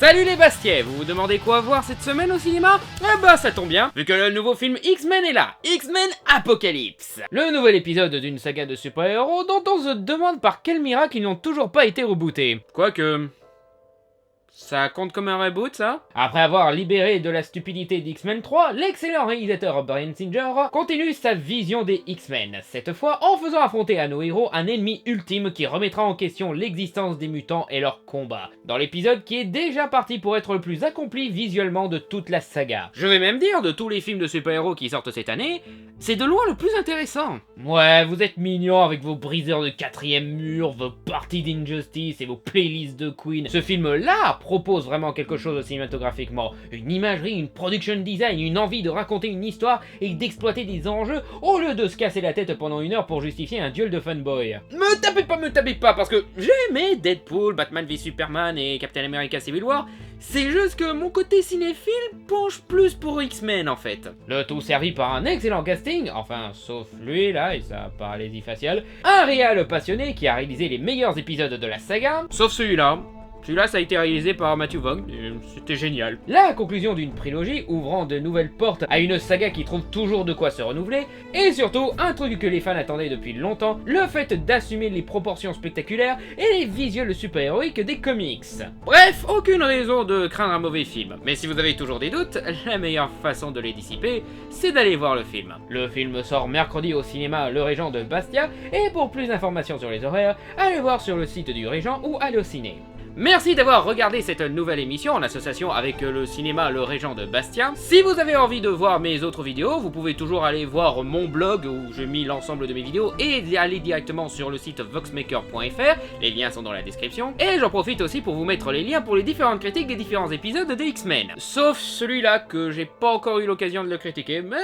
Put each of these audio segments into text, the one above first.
Salut les Bastiais, vous vous demandez quoi voir cette semaine au cinéma? Eh bah ça tombe bien, vu que le nouveau film X-Men est là, X-Men Apocalypse. Le nouvel épisode d'une saga de super-héros dont on se demande par quel miracle ils n'ont toujours pas été rebootés. Quoique... ça compte comme un reboot, ça? Après avoir libéré de la stupidité d'X-Men 3, l'excellent réalisateur Bryan Singer continue sa vision des X-Men, cette fois en faisant affronter à nos héros un ennemi ultime qui remettra en question l'existence des mutants et leur combat, dans l'épisode qui est déjà parti pour être le plus accompli visuellement de toute la saga. Je vais même dire, de tous les films de super-héros qui sortent cette année, c'est de loin le plus intéressant. Ouais, vous êtes mignons avec vos briseurs de quatrième mur, vos parties d'Injustice et vos playlists de Queen. Ce film-là propose vraiment quelque chose cinématographiquement. Une imagerie, une production design, une envie de raconter une histoire et d'exploiter des enjeux au lieu de se casser la tête pendant une heure pour justifier un duel de fanboy. Me tapez pas, parce que j'ai aimé Deadpool, Batman v Superman et Captain America Civil War. C'est juste que mon côté cinéphile penche plus pour X-Men en fait. Le tout servi par un excellent casting, enfin sauf lui là et sa paralysie faciale, un réal passionné qui a réalisé les meilleurs épisodes de la saga, sauf celui-là. Celui-là, ça a été réalisé par Matthew Vaughn, et c'était génial. La conclusion d'une trilogie ouvrant de nouvelles portes à une saga qui trouve toujours de quoi se renouveler, et surtout un truc que les fans attendaient depuis longtemps, le fait d'assumer les proportions spectaculaires et les visuels super-héroïques des comics. Bref, aucune raison de craindre un mauvais film, mais si vous avez toujours des doutes, la meilleure façon de les dissiper, c'est d'aller voir le film. Le film sort mercredi au cinéma Le Régent de Bastia, et pour plus d'informations sur les horaires, allez voir sur le site du Régent ou Allociné. Merci d'avoir regardé cette nouvelle émission en association avec le cinéma Le Régent de Bastia. Si vous avez envie de voir mes autres vidéos, vous pouvez toujours aller voir mon blog où j'ai mis l'ensemble de mes vidéos et aller directement sur le site voxmaker.fr, les liens sont dans la description. Et j'en profite aussi pour vous mettre les liens pour les différentes critiques des différents épisodes de X-Men. Sauf celui-là que j'ai pas encore eu l'occasion de le critiquer, mais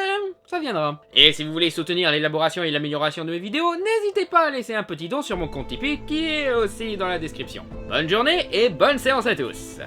ça viendra. Et si vous voulez soutenir l'élaboration et l'amélioration de mes vidéos, n'hésitez pas à laisser un petit don sur mon compte Tipeee qui est aussi dans la description. Bonne journée et bonne séance à tous!